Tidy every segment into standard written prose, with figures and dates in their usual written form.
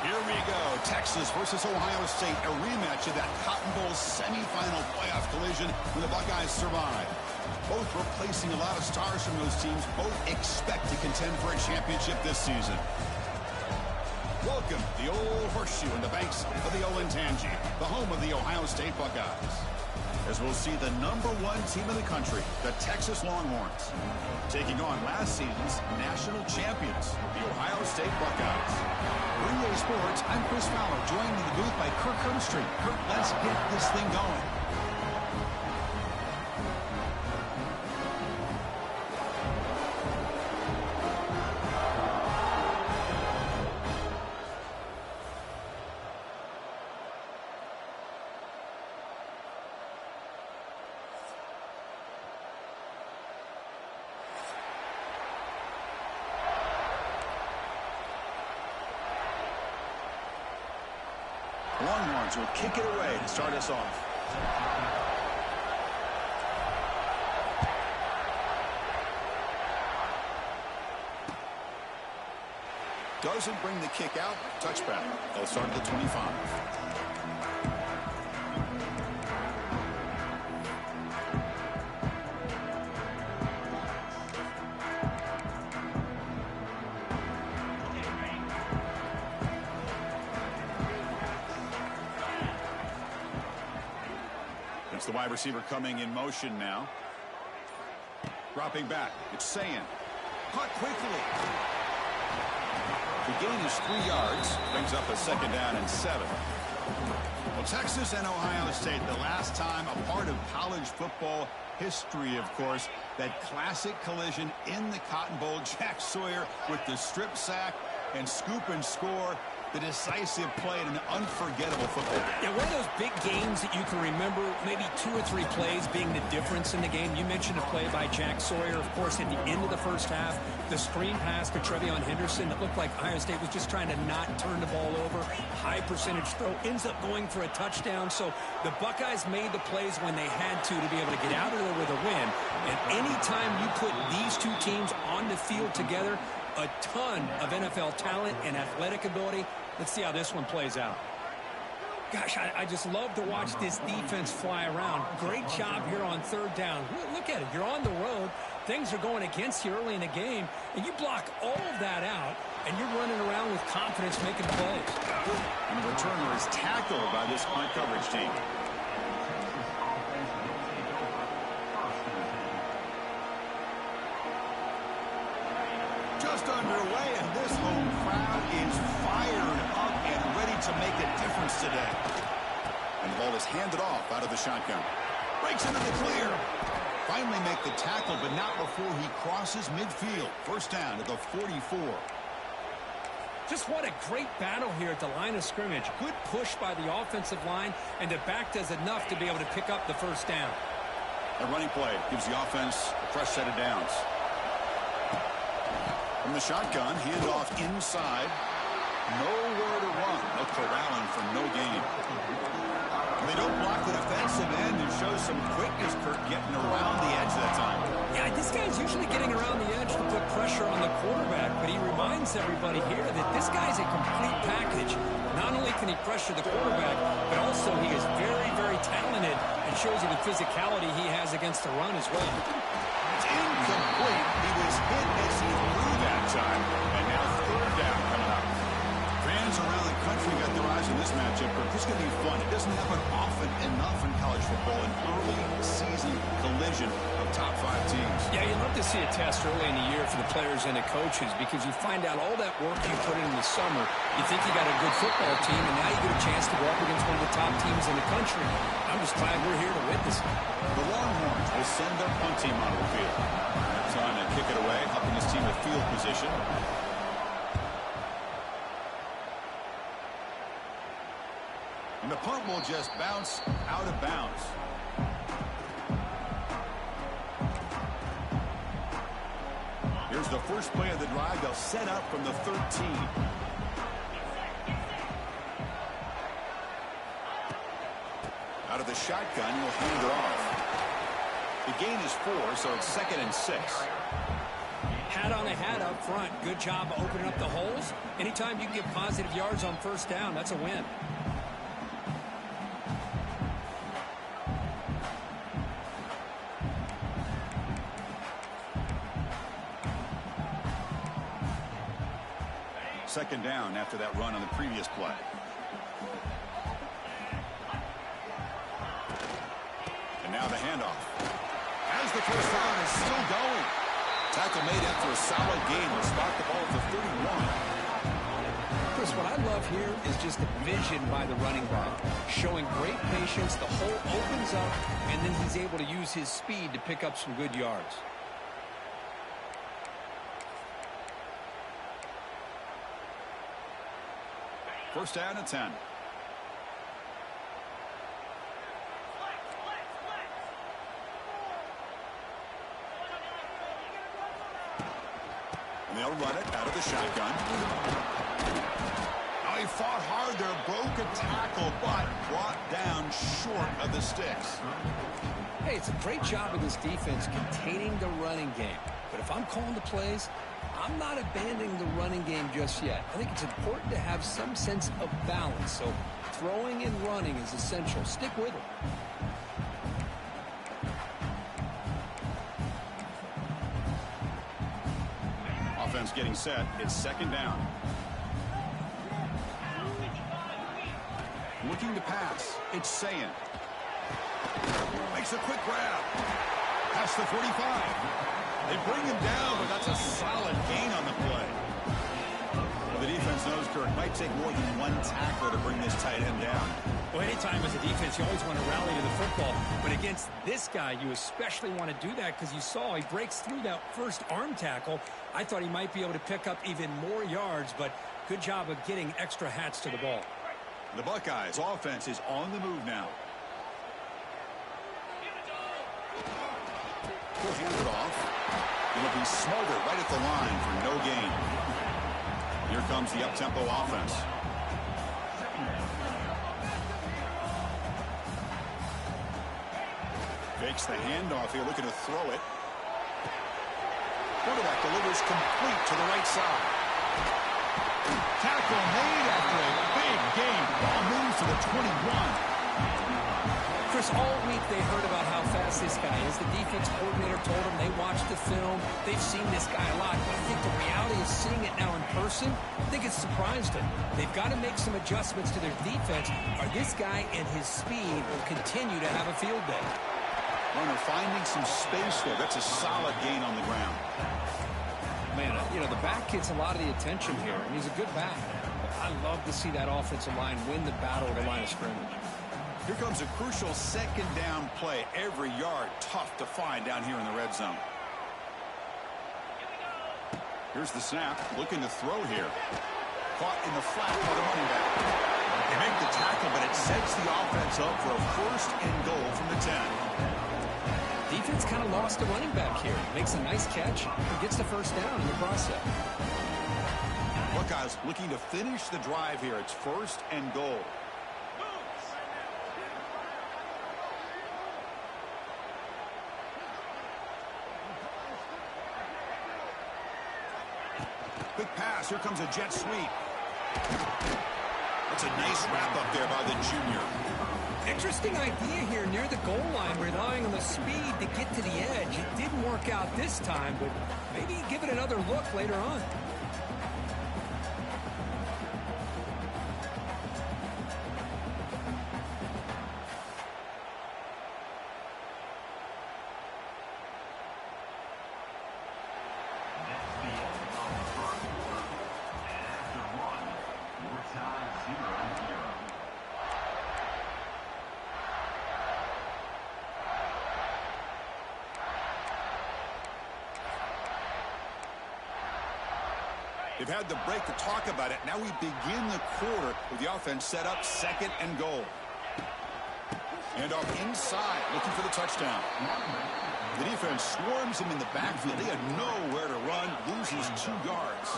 Here we go. Texas versus Ohio State, a rematch of that Cotton Bowl semifinal playoff collision when the Buckeyes survived. Both replacing a lot of stars from those teams. Both expect to contend for a championship this season. Welcome to the Old Horseshoe in the banks of the Olentangy, the home of the Ohio State Buckeyes. As we'll see the #1 team in the country, the Texas Longhorns, taking on last season's national champions, the Ohio State Buckeyes. For EA Sports, I'm Chris Fowler, joined in the booth by Kirk Herbstreit. Kirk, let's get this thing going. Longhorns will kick it away to start us off. Doesn't bring the kick out. Touchback. They'll start at the 25. It's the wide receiver coming in motion now. Dropping back. It's Sayin. Caught quickly. The gain is 3 yards. Brings up a 2nd down and 7. Well, Texas and Ohio State, the last time a part of college football history, of course, that classic collision in the Cotton Bowl. Jack Sawyer with the strip sack and scoop and score. The decisive play in an unforgettable football game. Yeah, one of those big games that you can remember, maybe 2 or 3 plays being the difference in the game. You mentioned a play by Jack Sawyer, of course, at the end of the first half. The screen pass to TreVeyon Henderson that looked like Ohio State was just trying to not turn the ball over. High percentage throw, ends up going for a touchdown. So the Buckeyes made the plays when they had to be able to get out of there with a win. And anytime you put these two teams on the field together, a ton of NFL talent and athletic ability. Let's see how this one plays out. Gosh, I just love to watch this defense fly around. Great job here on 3rd down. Look at it. You're on the road. Things are going against you early in the game, and you block all of that out, and you're running around with confidence making plays. And the returner is tackled by this punt coverage team. Just underway, and this home crowd is fired up and ready to make a difference today. And the ball is handed off out of the shotgun. Breaks into the clear. Finally make the tackle, but not before he crosses midfield. 1st down at the 44. Just what a great battle here at the line of scrimmage. Good push by the offensive line, and the back does enough to be able to pick up the 1st down. A running play gives the offense a fresh set of downs. From the shotgun, handoff inside. Nowhere to run. No corralling for no gain. They don't block the defensive end and show some quickness, Kirk, getting around the edge that time. Yeah, this guy's usually getting around the edge to put pressure on the quarterback, but he reminds everybody here that this guy's a complete package. Not only can he pressure the quarterback, but also he is very, very talented and shows you the physicality he has against the run as well. It's incomplete. He was hit as he threw that time, and now 3rd down coming up. Fans around the country got their eyes on this matchup, but this is going to be fun. It doesn't happen often enough in college football, an early season collision of top 5 teams. Yeah, you love to see a test early in the year for the players and the coaches because you find out all that work you put in the summer. You think you got a good football team, and now you get a chance to go up against one of the top teams in the country. I'm just glad we're here to witness it. The Longhorns will send their punt team onto the field. Time to kick it away, helping his team with field position. And the punt will just bounce out of bounds. Here's the first play of the drive. They'll set up from the 13. Out of the shotgun, he'll hand it off. The gain is 4, so it's 2nd and 6. Hat on a hat up front. Good job opening up the holes. Anytime you can get positive yards on first down, that's a win. Second down after that run on the previous play. And now the handoff. As the first down is still going. Tackle made after a solid gain will spot the ball at the 31. Chris, what I love here is just the vision by the running back. Showing great patience, the hole opens up, and then he's able to use his speed to pick up some good yards. First down at 10. And they'll run it out of the shotgun. Oh, he fought hard there, broke a tackle, but brought down short of the sticks. Hey, it's a great job of this defense containing the running game. But if I'm calling the plays, I'm not abandoning the running game just yet. I think it's important to have some sense of balance. So throwing and running is essential. Stick with it. Offense getting set. It's second down. Looking to pass. It's Sayin. Makes a quick grab. Past the 45. They bring him down, but that's a solid gain on the play. Well, the defense knows, Kirk, might take more than one tackler to bring this tight end down. Well, anytime as a defense, you always want to rally to the football. But against this guy, you especially want to do that because you saw he breaks through that first arm tackle. I thought he might be able to pick up even more yards, but good job of getting extra hats to the ball. The Buckeyes offense is on the move now. He'll hand it off. It'll be smothered right at the line for no gain. Here comes the up-tempo offense. Fakes the handoff here, looking to throw it. Quarterback delivers complete to the right side. Tackle made after a big gain. Ball moves to the 21. Chris, all week they heard about how fast this guy is. The defense coordinator told them they watched the film. They've seen this guy a lot. But I think the reality is seeing it now in person, I think it's surprised them. They've got to make some adjustments to their defense, or this guy and his speed will continue to have a field day. Runner finding some space there. That's a solid gain on the ground. Man, you know, the back gets a lot of the attention here, and he's a good back. I love to see that offensive line win the battle at the line of scrimmage. Here comes a crucial second down play. Every yard tough to find down here in the red zone. Here's the snap. Looking to throw here. Caught in the flat by the running back. They make the tackle, but it sets the offense up for a first and goal from the 10. Defense kind of lost a running back here. Makes a nice catch and gets the first down in the process. Buckeyes looking to finish the drive here. It's first and goal. Quick pass. Here comes a jet sweep. That's a nice wrap up there by the junior. Interesting idea here near the goal line, relying on the speed to get to the edge. It didn't work out this time, but maybe give it another look later on. They've had the break to talk about it. Now we begin the quarter with the offense set up second and goal. And off inside, looking for the touchdown. The defense swarms him in the backfield. They had nowhere to run, loses 2 yards.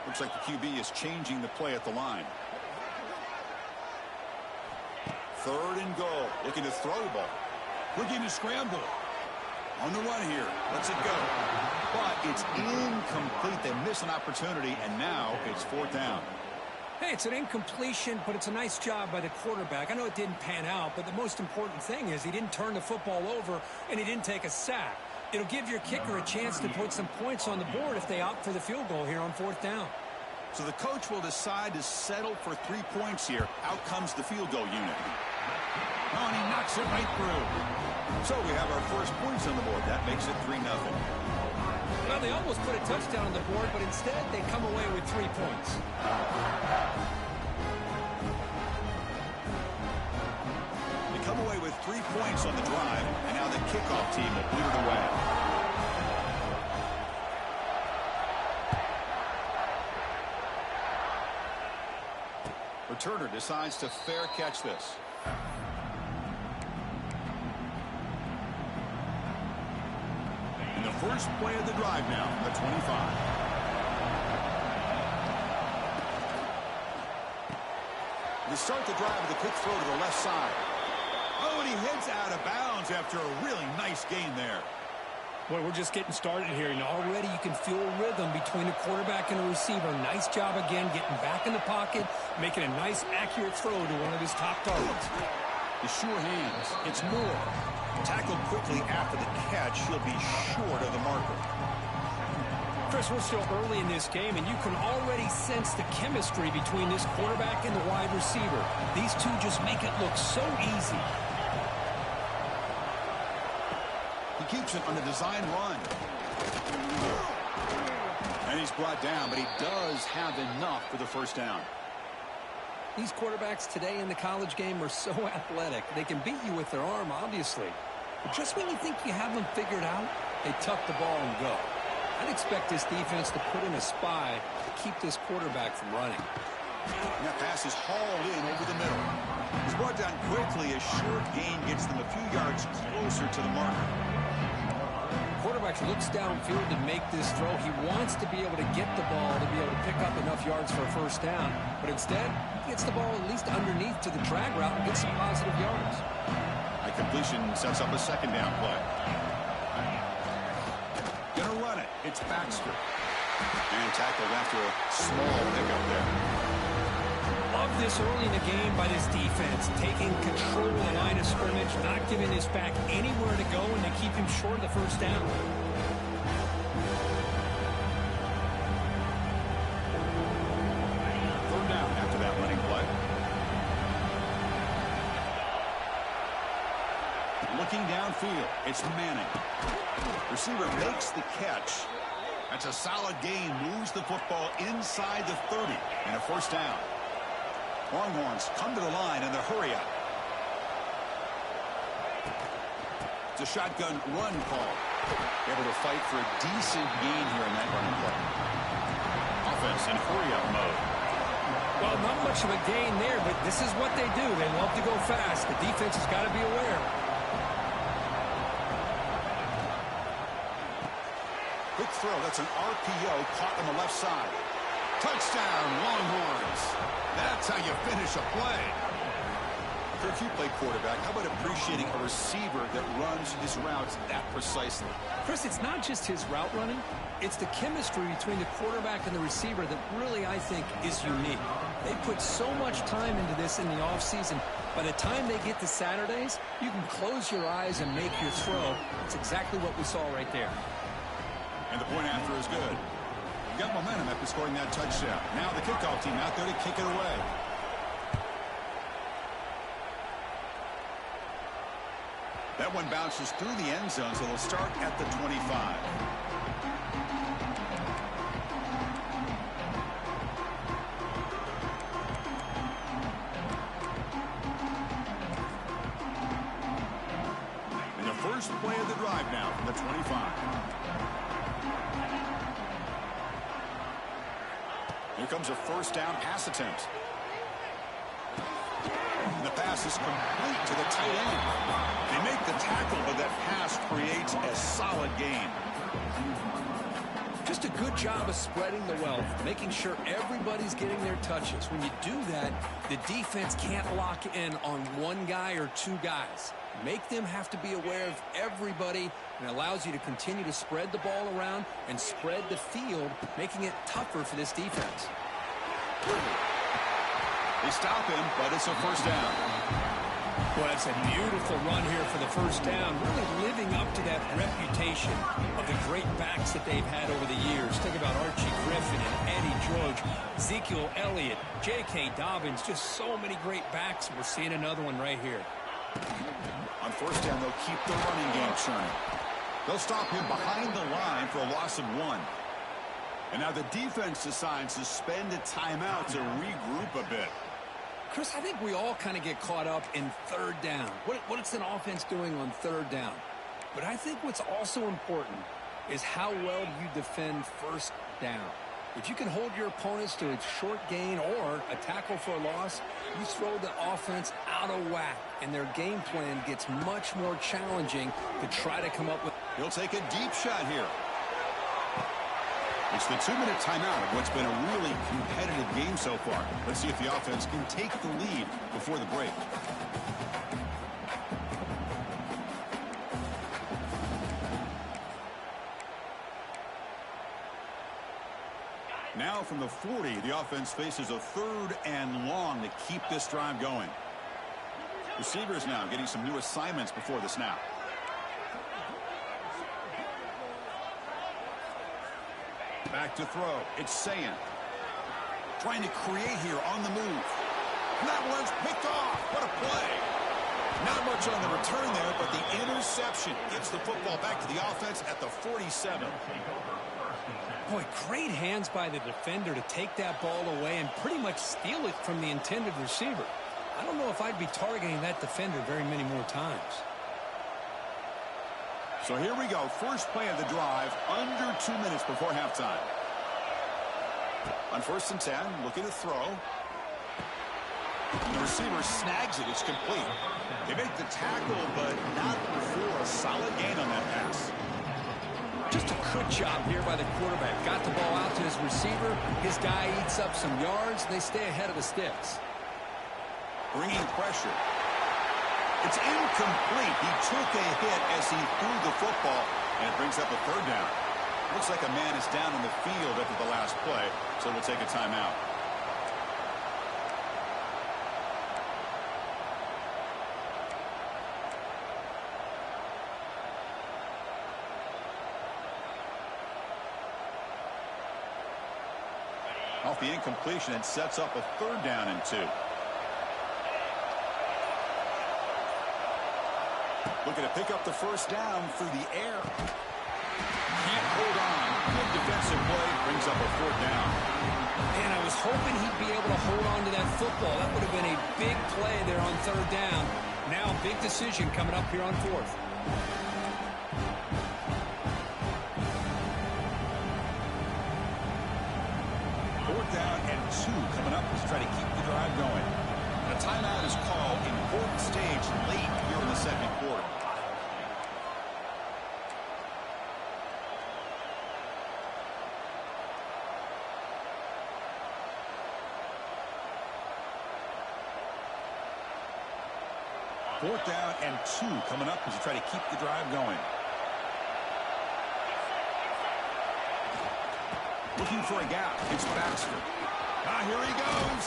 Looks like the QB is changing the play at the line. 3rd and goal. Looking to throw the ball. Looking to scramble. On the run here. Lets it go. But it's incomplete. They miss an opportunity, and now it's 4th down. Hey, it's an incompletion, but it's a nice job by the quarterback. I know it didn't pan out, but the most important thing is he didn't turn the football over, and he didn't take a sack. It'll give your kicker a chance to put some points on the board if they opt for the field goal here on 4th down. So the coach will decide to settle for 3 points here. Out comes the field goal unit. Oh, and he knocks it right through. So we have our first points on the board. That makes it 3-0. Well, they almost put a touchdown on the board, but instead they come away with 3 points. They come away with 3 points on the drive, and now the kickoff team will put it away. Returner decides to fair catch this. And the first play of the drive now, the 25. They start the drive with a quick throw to the left side. Oh, and he heads out of bounds after a really nice gain there. Boy, we're just getting started here, and already you can feel a rhythm between the quarterback and the receiver. Nice job again getting back in the pocket, making a nice, accurate throw to one of his top targets. The sure hands. It's Moore. Tackled quickly after the catch. He'll be short of the marker. Chris, we're still early in this game, and you can already sense the chemistry between this quarterback and the wide receiver. These two just make it look so easy. He keeps it on the design run. And he's brought down, but he does have enough for the first down. These quarterbacks today in the college game are so athletic. They can beat you with their arm, obviously. But just when you think you have them figured out, they tuck the ball and go. I'd expect this defense to put in a spy to keep this quarterback from running. And that pass is hauled in over the middle. He's brought down quickly. A short gain gets them a few yards closer to the marker. Quarterback looks downfield to make this throw. He wants to be able to get the ball to be able to pick up enough yards for a first down. But instead, he gets the ball at least underneath to the drag route and gets some positive yards. A completion sets up a second down play. Gonna run it. It's Baxter. And tackled after a small pickup there. Love this early in the game by this defense, taking control of the line of scrimmage, not giving this back anywhere to go, and they keep him short of the first down. Third down after that running play. Looking downfield, it's Manning. Receiver makes the catch. That's a solid gain, moves the football inside the 30, and a first down. Longhorns come to the line in the hurry up. It's a shotgun run call. Able to fight for a decent gain here in that running play. Offense in hurry up mode. Well, not much of a gain there, but this is what they do. They love to go fast. The defense has got to be aware. Quick throw. That's an RPO caught on the left side. Touchdown, Longhorns. That's how you finish a play. Kirk, you play quarterback. How about appreciating a receiver that runs his routes that precisely? Chris, it's not just his route running. It's the chemistry between the quarterback and the receiver that really, I think, is unique. They put so much time into this in the offseason. By the time they get to Saturdays, you can close your eyes and make your throw. It's exactly what we saw right there. And the point after is good. Got momentum after scoring that touchdown. Now the kickoff team out there to kick it away. That one bounces through the end zone, so they'll start at the 25. And the first play of the drive now from the 25. Here comes a first down pass attempt. And the pass is complete to the tight end. They make the tackle, but that pass creates a solid gain. Just a good job of spreading the wealth, making sure everybody's getting their touches. When you do that, the defense can't lock in on one guy or two guys. Make them have to be aware of everybody, and allows you to continue to spread the ball around and spread the field, making it tougher for this defense. They stop him, but it's a first down. Well, that's a beautiful run here for the first down, really living up to that reputation of the great backs that they've had over the years. Think about Archie Griffin and Eddie George, Ezekiel Elliott, J.K. Dobbins, just so many great backs. We're seeing another one right here. On first down, they'll keep the running game churning. They'll stop him behind the line for a loss of 1. And now the defense decides to spend a timeout to regroup a bit. Chris, I think we all kind of get caught up in third down. What's an offense doing on third down? But I think what's also important is how well you defend first down. If you can hold your opponents to a short gain or a tackle for a loss, you throw the offense out of whack, and their game plan gets much more challenging to try to come up with. He'll take a deep shot here. It's the 2-minute timeout of what's been a really competitive game so far. Let's see if the offense can take the lead before the break. Now from the 40, the offense faces a 3rd and long to keep this drive going. Receivers now getting some new assignments before the snap. Back to throw. It's Sayan. Trying to create here on the move. And that one's picked off. What a play. Not much on the return there, but the interception gets the football back to the offense at the 47. Boy, great hands by the defender to take that ball away and pretty much steal it from the intended receiver. I don't know if I'd be targeting that defender very many more times. So here we go. First play of the drive, under 2 minutes before halftime. On 1st and 10, looking to throw. The receiver snags it. It's complete. They make the tackle, but not before a solid gain on that pass. Just a good job here by the quarterback. Got the ball out to his receiver. His guy eats up some yards. They stay ahead of the sticks. Bringing pressure. It's incomplete. He took a hit as he threw the football, and it brings up a 3rd down. Looks like a man is down in the field after the last play, so we'll take a timeout. Off the incompletion, it sets up a 3rd down and 2. Looking to pick up the first down through the air. Can't hold on. Good defensive play. Brings up a 4th down. And I was hoping he'd be able to hold on to that football. That would have been a big play there on 3rd down. Now big decision coming up here on 4th. Down and 2 coming up to try to keep the drive going. A timeout is called. Important stage late here in the 2nd quarter. Fourth down and 2 coming up as you try to keep the drive going. Looking for a gap. It's Baxter. Here he goes.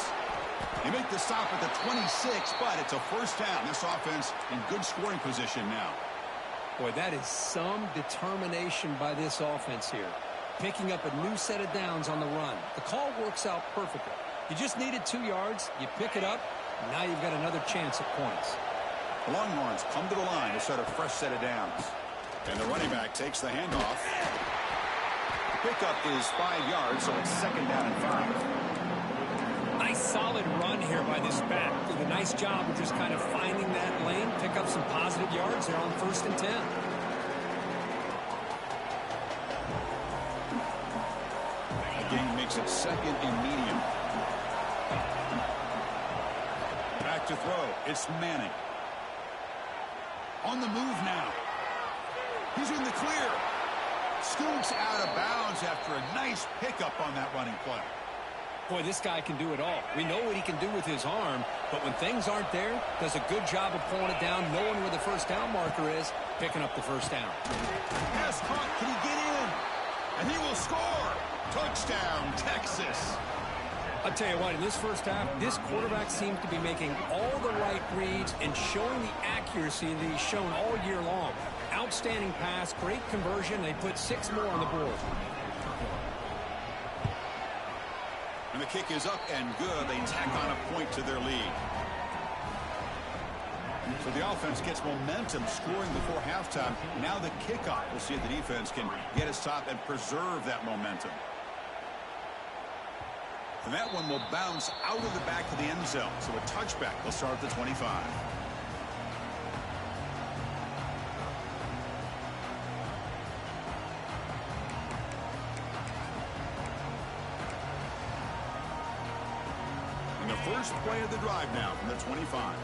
They make the stop at the 26, but it's a first down. This offense in good scoring position now. Boy, that is some determination by this offense here. Picking up a new set of downs on the run. The call works out perfectly. You just needed 2 yards. You pick it up. And now you've got another chance at points. The Longhorns come to the line to start a fresh set of downs. And the running back takes the handoff. Pickup is 5 yards, so it's 2nd down and 5. Nice solid run here by this back. Did a nice job of just kind of finding that lane, pick up some positive yards there on 1st and 10. The game makes it 2nd and medium. Back to throw. It's Manning. On the move now. He's in the clear. Scoots out of bounds after a nice pickup on that running play. Boy, this guy can do it all. We know what he can do with his arm, but when things aren't there, does a good job of pulling it down, knowing where the first down marker is, picking up the first down. Pass caught. Can he get in? And he will score. Touchdown, Texas. I'll tell you what, in this first half, this quarterback seems to be making all the right reads and showing the accuracy that he's shown all year long. Outstanding pass, great conversion. They put 6 more on the board. And the kick is up and good. They tack on a point to their lead. So the offense gets momentum scoring before halftime. Now the kickoff. We'll see if the defense can get a stop and preserve that momentum. And that one will bounce out of the back of the end zone. So a touchback. They'll start at the 25. And the first play of the drive now from the 25.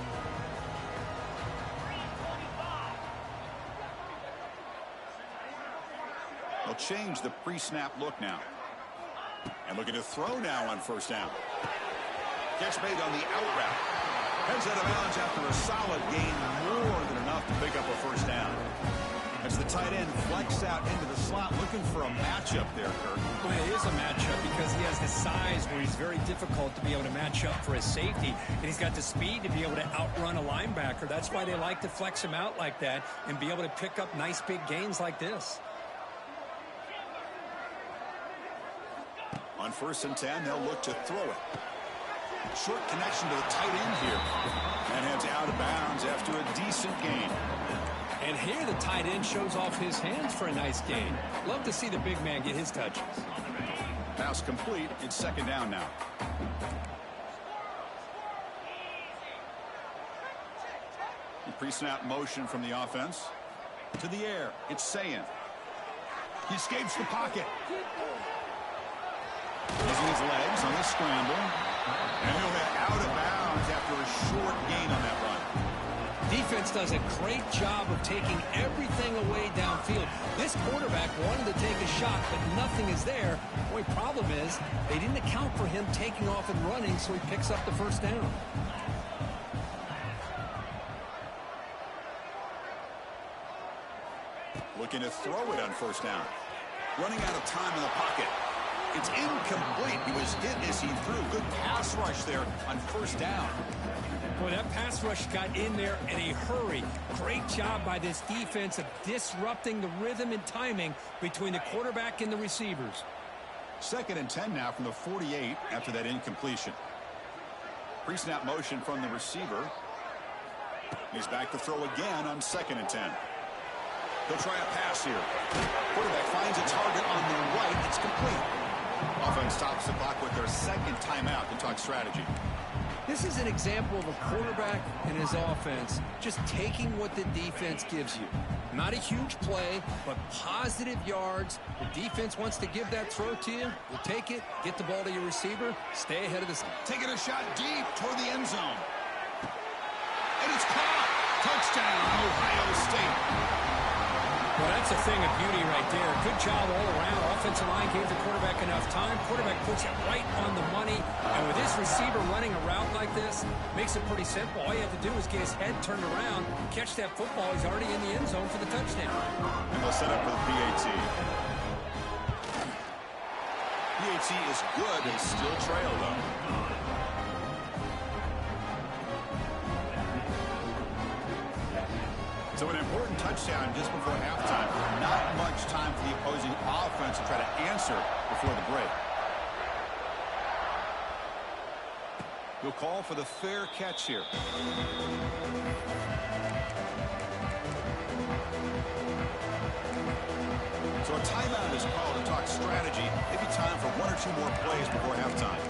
They'll change the pre-snap look now. And looking to throw now on first down. Catch made on the out route. Heads out of bounds after a solid gain, more than enough to pick up a first down. As the tight end flexed out into the slot, looking for a matchup there, Kirk. Well, it is a matchup because he has the size where he's very difficult to be able to match up for his safety, and he's got the speed to be able to outrun a linebacker. That's why they like to flex him out like that and be able to pick up nice big gains like this. On 1st and 10, they'll look to throw it. Short connection to the tight end here. And heads out of bounds after a decent gain. And here the tight end shows off his hands for a nice gain. Love to see the big man get his touches. Pass complete. It's second down now. Pre-snap motion from the offense. To the air. It's Sayin. He escapes the pocket. Using his legs on the scramble. And he'll get out of bounds after a short gain on that run. Defense does a great job of taking everything away downfield. This quarterback wanted to take a shot, but nothing is there. The only problem is they didn't account for him taking off and running, so he picks up the first down. Looking to throw it on first down. Running out of time in the pocket. It's incomplete. He was hit as he threw. Good pass rush there on first down. Boy, that pass rush got in there in a hurry. Great job by this defense of disrupting the rhythm and timing between the quarterback and the receivers. 2nd and 10 now from the 48 after that incompletion. Pre-snap motion from the receiver. He's back to throw again on 2nd and 10. He'll try a pass here. Quarterback finds a target on the right. It's complete. Offense stops the clock with their second timeout to talk strategy. This is an example of a quarterback and his offense just taking what the defense gives you. Not a huge play, but positive yards. The defense wants to give that throw to you. You take it, get the ball to your receiver, stay ahead of the... Taking a shot deep toward the end zone. And it's caught. Touchdown, Ohio State. Well, that's a thing of beauty right there. Good job all around. Offensive line gave the quarterback enough time. Quarterback puts it right on the money. And with his receiver running a route like this, makes it pretty simple. All you have to do is get his head turned around, catch that football. He's already in the end zone for the touchdown. And they'll set up for the PAT. PAT is good. They still trail, though. So an important touchdown just before halftime. Not much time for the opposing offense to try to answer before the break. He'll call for the fair catch here. So a timeout is called to talk strategy. Maybe time for 1 or 2 more plays before halftime.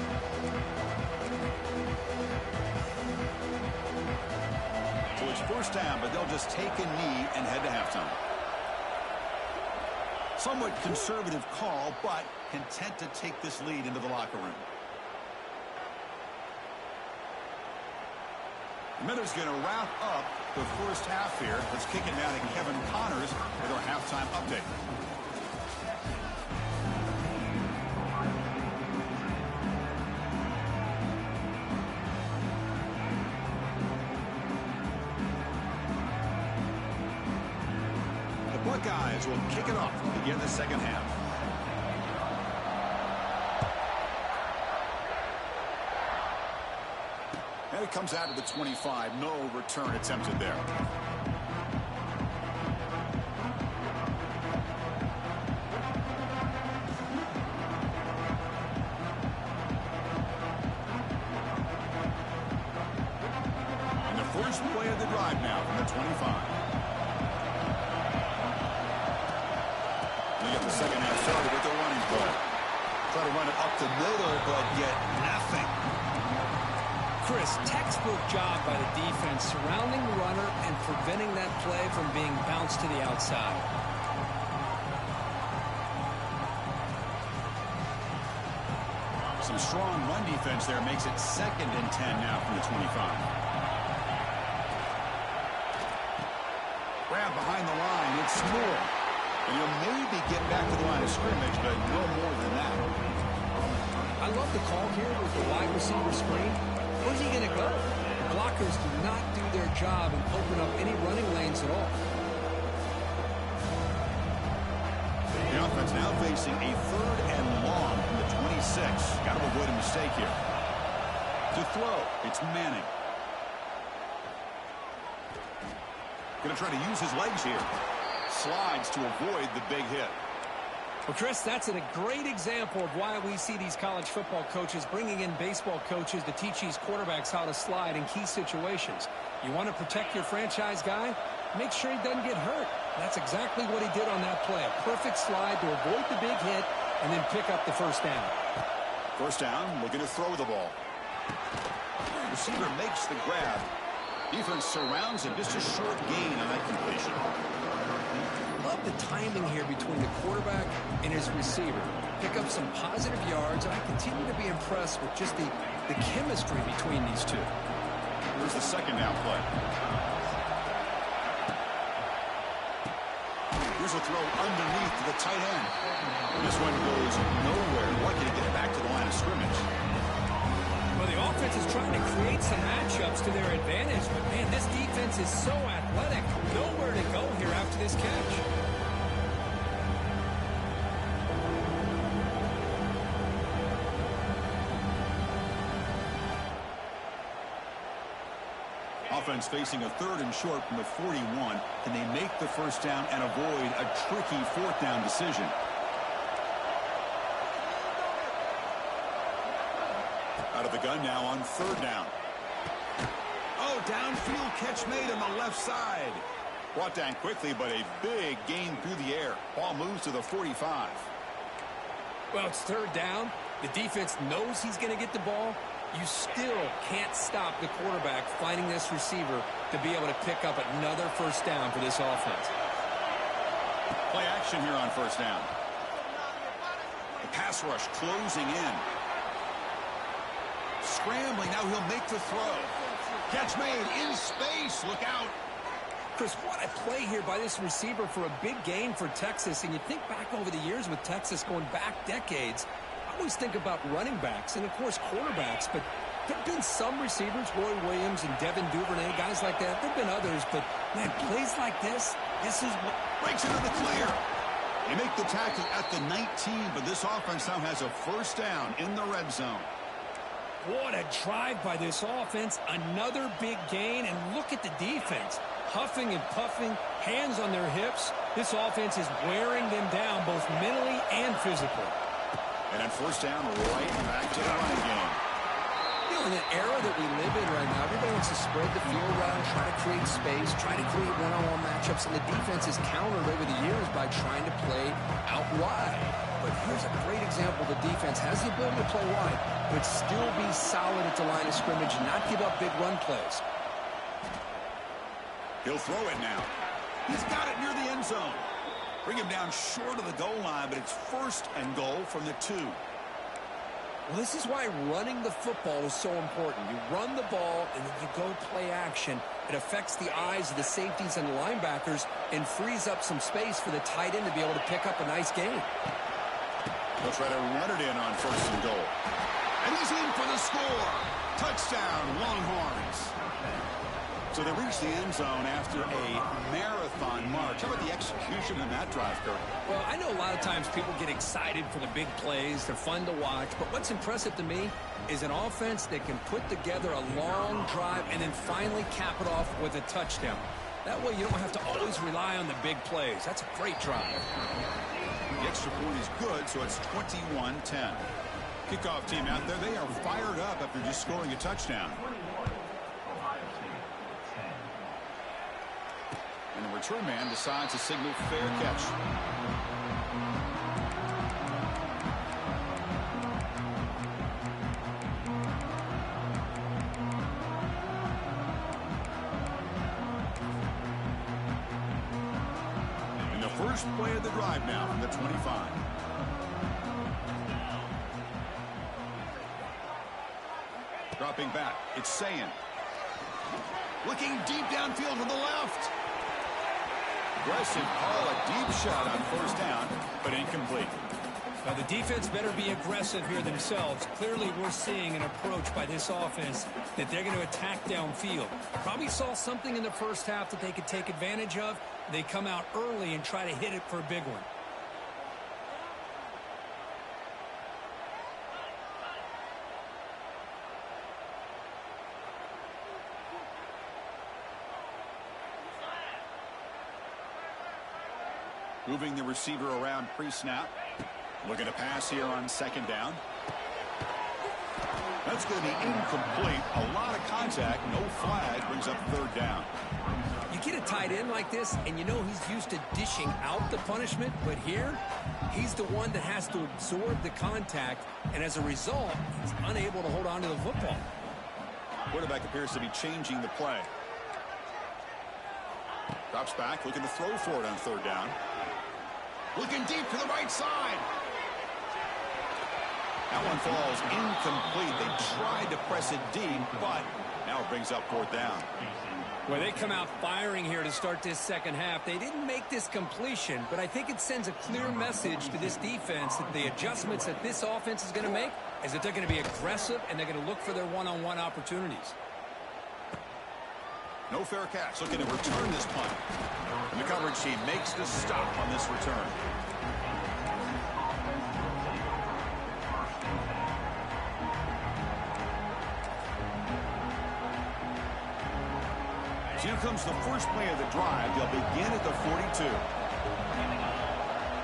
So it's first down, but they'll just take a knee and head to halftime. Somewhat conservative call, but content to take this lead into the locker room. Miller's going to wrap up the first half here. Let's kick it now to Kevin Connors with our halftime update. will kick it off to begin the second half. And it comes out to the 25. No return attempted there. And the first play of the drive now from the 25. They get the second half started with their running play. Try to run it up the middle, but yet nothing. Chris, textbook job by the defense surrounding the runner and preventing that play from being bounced to the outside. Some strong run defense there makes it 2nd and 10 now from the 25. Grab behind the line. It's Moore. And he'll maybe get back to the line of scrimmage, but no more than that. I love the call here with the wide receiver screen. Where's he going to go? The blockers do not do their job and open up any running lanes at all. The offense now facing a 3rd and long from the 26. Got to avoid a mistake here. To throw, it's Manning. Going to try to use his legs here. Slides to avoid the big hit. Well, Chris, that's a great example of why we see these college football coaches bringing in baseball coaches to teach these quarterbacks how to slide in key situations. You want to protect your franchise guy? Make sure he doesn't get hurt. That's exactly what he did on that play. A perfect slide to avoid the big hit and then pick up the first down. First down, looking to throw the ball. Receiver makes the grab. Defense surrounds him. Just a short gain on that completion. Love the timing here between the quarterback and his receiver. Pick up some positive yards, and I continue to be impressed with just the chemistry between these two. Here's the second down play. Here's a throw underneath to the tight end. This one goes nowhere. Lucky to get it back to the line of scrimmage. Well, the offense is trying to create some matchups to their advantage, but, man, this defense is so athletic. Nowhere to go here after this catch. Offense facing a 3rd and short from the 41. Can they make the first down and avoid a tricky 4th down decision? Out of the gun now on 3rd down. Oh, downfield catch made on the left side. Brought down quickly, but a big gain through the air. Ball moves to the 45. Well, it's 3rd down. The defense knows he's going to get the ball. You still can't stop the quarterback finding this receiver to be able to pick up another first down for this offense. Play action here on first down. The pass rush closing in. Scrambling, now he'll make the throw. Catch made in space, look out. Chris, what a play here by this receiver for a big gain for Texas. And you think back over the years with Texas going back decades, I always think about running backs and, of course, quarterbacks. But there have been some receivers, Roy Williams and Devin Duvernay, guys like that. There have been others, but, man, plays like this is what breaks into the clear. They make the tackle at the 19, but this offense now has a first down in the red zone. What a drive by this offense. Another big gain, and look at the defense. Huffing and puffing, hands on their hips. This offense is wearing them down both mentally and physically. And on first down, right back to the running game. You know, in an era that we live in right now, everybody wants to spread the field around, try to create space, try to create one-on-one matchups, and the defense is countered over the years by trying to play out wide. But here's a great example. The defense has the ability to play wide, but still be solid at the line of scrimmage and not give up big run plays. He'll throw it now. He's got it near the end zone. Bring him down short of the goal line, but it's 1st and goal from the 2. Well, this is why running the football is so important. You run the ball, and then you go play action. It affects the eyes of the safeties and linebackers and frees up some space for the tight end to be able to pick up a nice gain. They'll try to run it in on 1st and goal. And he's in for the score. Touchdown, Longhorns. So they reached the end zone after a marathon march. How about the execution in that drive, Kirk? Well, I know a lot of times people get excited for the big plays. They're fun to watch. But what's impressive to me is an offense that can put together a long drive and then finally cap it off with a touchdown. That way you don't have to always rely on the big plays. That's a great drive. The extra point is good, so it's 21-10. Kickoff team out there, they are fired up after just scoring a touchdown. And the return man decides to signal fair catch. And the first play of the drive now from the 25. Dropping back, it's Sayin. Looking deep downfield to the left. Aggressive call, a deep shot on first down, but incomplete. Now the defense better be aggressive here themselves. Clearly we're seeing an approach by this offense that they're going to attack downfield. Probably saw something in the first half that they could take advantage of. They come out early and try to hit it for a big one. Moving the receiver around pre-snap. Looking to pass here on second down. That's going to be incomplete. A lot of contact. No flag. Brings up third down. You get a tight end like this, and you know he's used to dishing out the punishment. But here, he's the one that has to absorb the contact. And as a result, he's unable to hold on to the football. Quarterback appears to be changing the play. Drops back. Looking to throw for it on third down. Looking deep to the right side. That one falls incomplete. They tried to press it deep, but now it brings up fourth down. Well, they come out firing here to start this second half. They didn't make this completion, but I think it sends a clear message to this defense that the adjustments that this offense is going to make is that they're going to be aggressive and they're going to look for their one-on-one opportunities. No fair catch. Looking to return this punt. And the coverage team makes the stop on this return. So here comes the first play of the drive. They'll begin at the 42.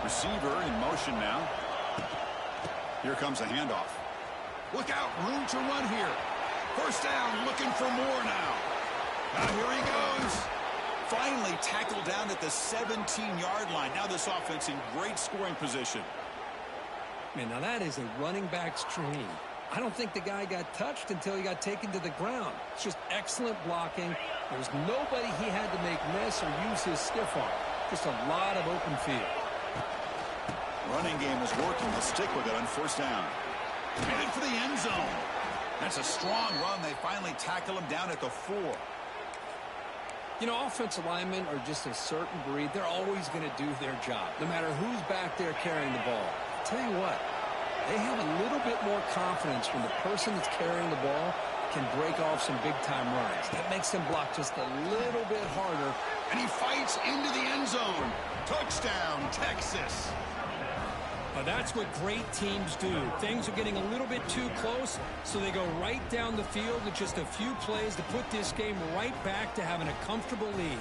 Receiver in motion now. Here comes a handoff. Look out, room to run here. First down, looking for more now. Here he goes. Finally tackled down at the 17-yard line. Now this offense in great scoring position. Man, now that is a running back's dream. I don't think the guy got touched until he got taken to the ground. It's just excellent blocking. There was nobody he had to make miss or use his stiff arm. Just a lot of open field. Running game is working. They'll stick with it on first down. Headed for the end zone. That's a strong run. They finally tackle him down at the 4. You know, offensive linemen are just a certain breed. They're always going to do their job, no matter who's back there carrying the ball. I'll tell you what, they have a little bit more confidence when the person that's carrying the ball can break off some big-time runs. That makes them block just a little bit harder. And he fights into the end zone. Touchdown, Texas. Well, that's what great teams do. Things are getting a little bit too close, so they go right down the field with just a few plays to put this game right back to having a comfortable lead.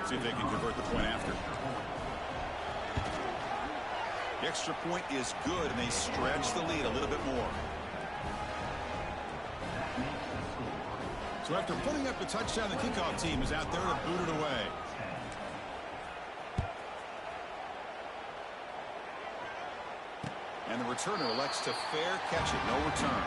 See if they can convert the point after. The extra point is good, and they stretch the lead a little bit more. So after putting up a touchdown, the kickoff team is out there to boot it away. And the returner elects to fair catch it. No return.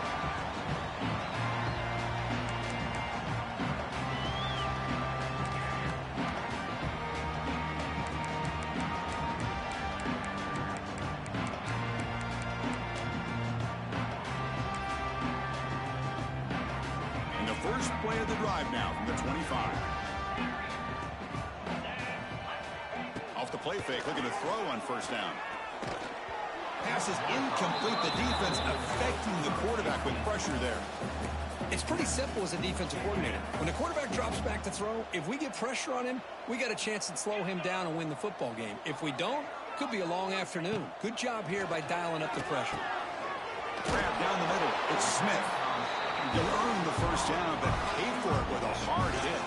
And the first play of the drive now from the 25. Off the play fake, looking to throw on first down. Pass is incomplete. The defense affecting the quarterback with pressure there. It's pretty simple as a defensive coordinator. When the quarterback drops back to throw, if we get pressure on him, we got a chance to slow him down and win the football game. If we don't, could be a long afternoon. Good job here by dialing up the pressure. Grab down the middle. It's Smith. You'll earn the first down, but pay for it with a hard hit.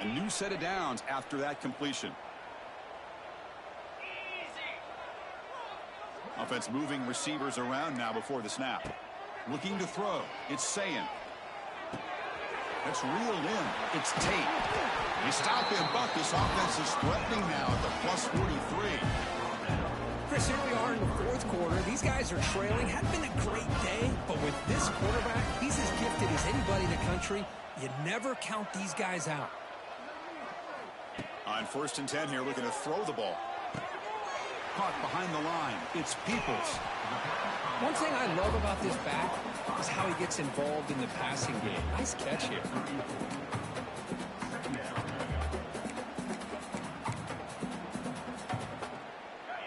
A new set of downs after that completion. Offense moving receivers around now before the snap. Looking to throw. It's Sayin. That's reeled in. It's Tate. They stop him, but this offense is threatening now at the plus 43. Chris, here we are in the fourth quarter. These guys are trailing. Hadn't been a great day, but with this quarterback, he's as gifted as anybody in the country. You never count these guys out. On 1st and 10 here, looking to throw the ball. Caught behind the line. It's Peoples. One thing I love about this back is how he gets involved in the passing game. Nice catch here.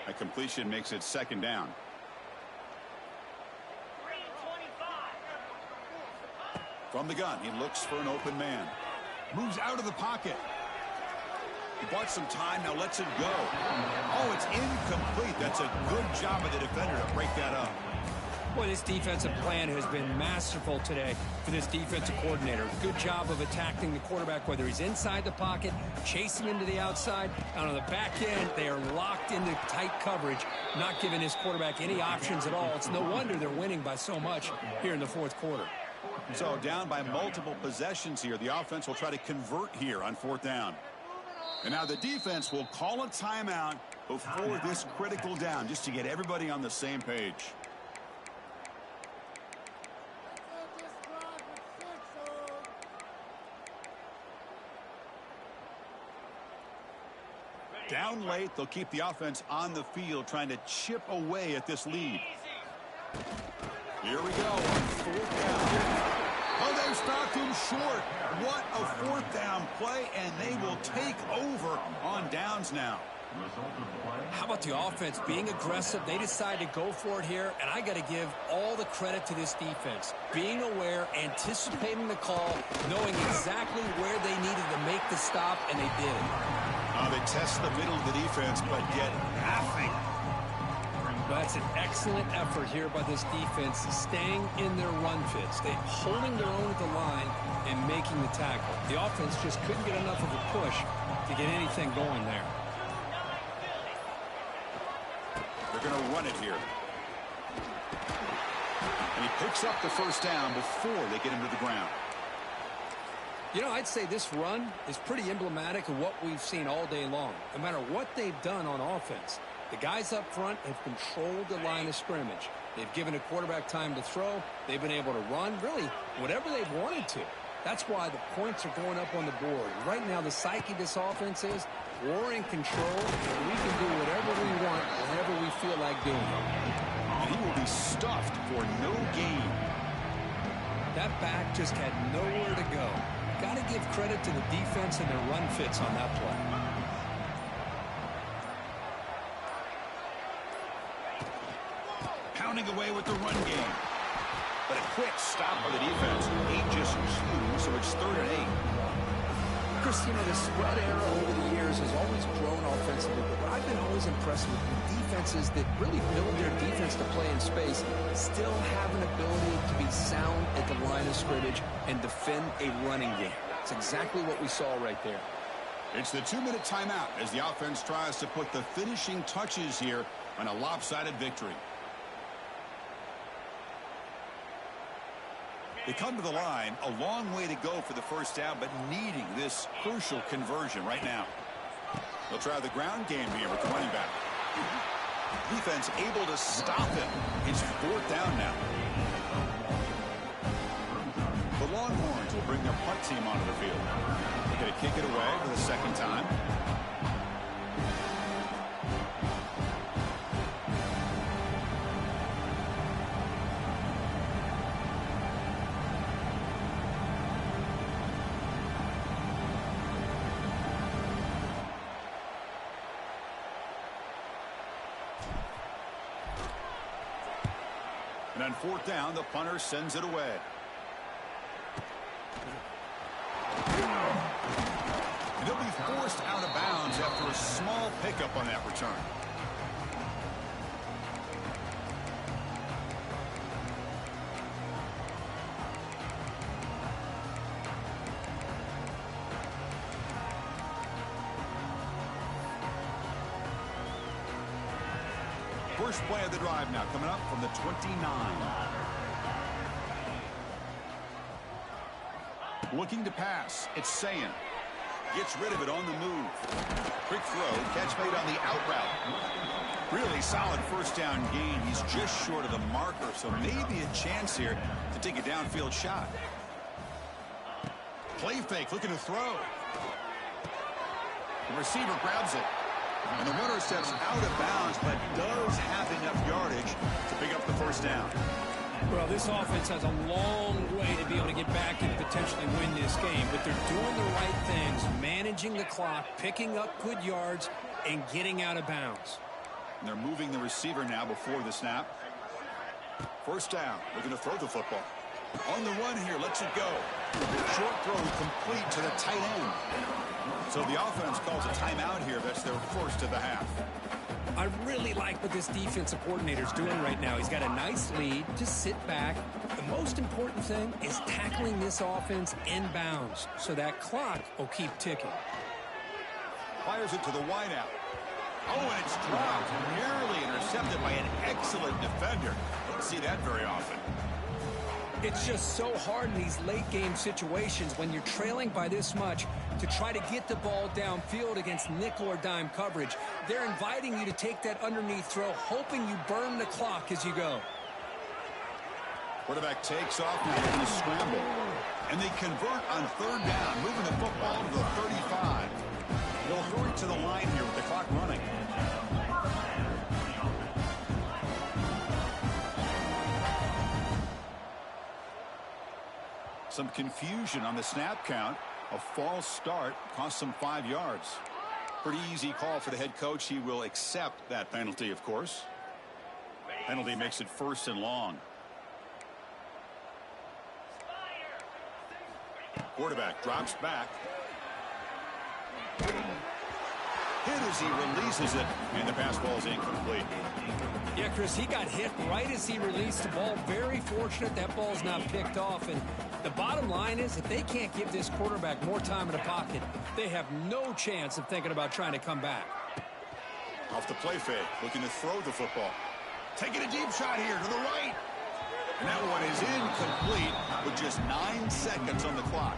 A completion makes it 2nd down. From the gun, he looks for an open man. Moves out of the pocket. He bought some time, now lets it go. Oh, it's incomplete. That's a good job of the defender to break that up. Boy, this defensive plan has been masterful today for this defensive coordinator. Good job of attacking the quarterback, whether he's inside the pocket, chasing him to the outside. And on the back end, they are locked into tight coverage, not giving his quarterback any options at all. It's no wonder they're winning by so much here in the fourth quarter. So down by multiple possessions here. The offense will try to convert here on 4th down. And now the defense will call a timeout before this critical down, just to get everybody on the same page. Down late, they'll keep the offense on the field, trying to chip away at this lead. Here we go on 4th down. Oh, they stopped him short. What a 4th down play, and they will take over on downs now. How about the offense being aggressive? They decide to go for it here, and I got to give all the credit to this defense. Being aware, anticipating the call, knowing exactly where they needed to make the stop, and they did. They test the middle of the defense, but get nothing. That's an excellent effort here by this defense, staying in their run fits. They holding their own at the line and making the tackle. The offense just couldn't get enough of a push to get anything going there. They're going to run it here. And he picks up the 1st down before they get him to the ground. You know, I'd say this run is pretty emblematic of what we've seen all day long. No matter what they've done on offense, the guys up front have controlled the line of scrimmage. They've given a quarterback time to throw. They've been able to run, really, whatever they've wanted to. That's why the points are going up on the board. Right now, the psyche of this offense is we're in control, and we can do whatever we want whenever we feel like doing it. And he will be stuffed for no gain. That back just had nowhere to go. Got to give credit to the defense and their run fits on that play. Pounding away with the run game. But a quick stop by the defense. 8 just chews, so it's 3rd and 8. Chris, you know, the spread era over the years has always grown offensively, but what I've been always impressed with defenses that really build their defense to play in space still have an ability to be sound at the line of scrimmage and defend a running game. It's exactly what we saw right there. It's the 2-minute timeout as the offense tries to put the finishing touches here on a lopsided victory. They come to the line, a long way to go for the 1st down, but needing this crucial conversion right now. They'll try the ground game here with the running back. Defense able to stop him. It's 4th down now. bring their punt team onto the field. They're going to kick it away for the second time. And on fourth down, the punter sends it away. And they'll be forced out of bounds after a small pickup on that return. First play of the drive now coming up from the 29. Looking to pass. It's Sayin. Gets rid of it on the move. Quick throw. Catch made on the out route. Really solid first down gain. He's just short of the marker, so maybe a chance here to take a downfield shot. Play fake. Looking to throw. The receiver grabs it. And the runner steps out of bounds, but does have enough yardage to pick up the first down. Well, this offense has a long way to be able to get back and potentially win this game, but they're doing the right things, managing the clock, picking up good yards, and getting out of bounds. And they're moving the receiver now before the snap. First down, looking to throw the football. On the run here, lets it go. Short throw complete to the tight end. So the offense calls a timeout here. That's their first of the half. I really like what this defensive coordinator is doing right now. He's got a nice lead. Just sit back. The most important thing is tackling this offense in bounds so that clock will keep ticking. Fires it to the wideout. Oh, and it's dropped. Nearly intercepted by an excellent defender. Don't see that very often. It's just so hard in these late-game situations when you're trailing by this much to try to get the ball downfield against nickel or dime coverage. They're inviting you to take that underneath throw, hoping you burn the clock as you go. Quarterback takes off now looking to scramble. And they convert on third down, moving the football to the 35. They'll throw it to the line here with the clock running. Some confusion on the snap count. A false start cost them 5 yards. Pretty easy call for the head coach. He will accept that penalty, of course. Penalty makes it 1st and long. Quarterback drops back. Hit as he releases it, and the pass ball is incomplete. Yeah, Chris, he got hit right as he released the ball. Very fortunate that ball's not picked off. And the bottom line is if they can't give this quarterback more time in the pocket, they have no chance of thinking about trying to come back. Off the play fake, looking to throw the football. Taking a deep shot here to the right. And that one is incomplete with just 9 seconds on the clock.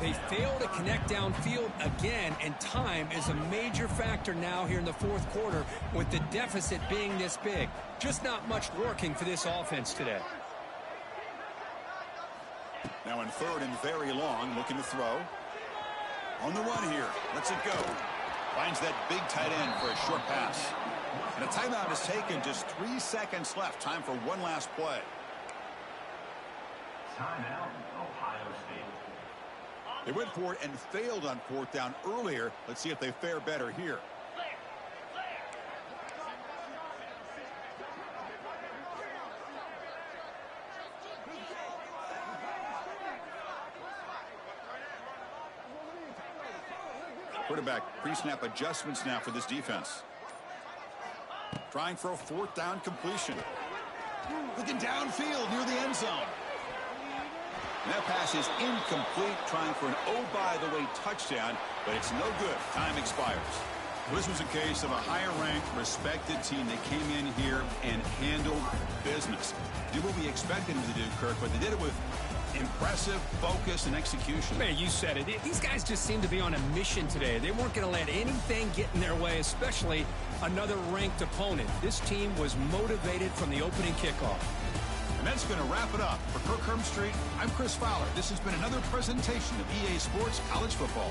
They fail to connect downfield again, and time is a major factor now here in the fourth quarter with the deficit being this big. Just not much working for this offense today. Now in third and very long, looking to throw. On the run here, lets it go. Finds that big tight end for a short pass. And a timeout is taken, just 3 seconds left. Time for one last play. Timeout, Ohio State. They went for it and failed on fourth down earlier. Let's see if they fare better here. Quarterback pre-snap adjustments now for this defense. Trying for a fourth down completion. Looking downfield near the end zone. And that pass is incomplete, trying for an oh-by-the-way touchdown, but it's no good. Time expires. This was a case of a higher-ranked, respected team that came in here and handled business. Did what we expected them to do, Kirk, but they did it with impressive focus and execution. Man, you said it. These guys just seem to be on a mission today. They weren't going to let anything get in their way, especially another ranked opponent. This team was motivated from the opening kickoff. And that's going to wrap it up. For Kirk Herbstreit, I'm Chris Fowler. This has been another presentation of EA Sports College Football.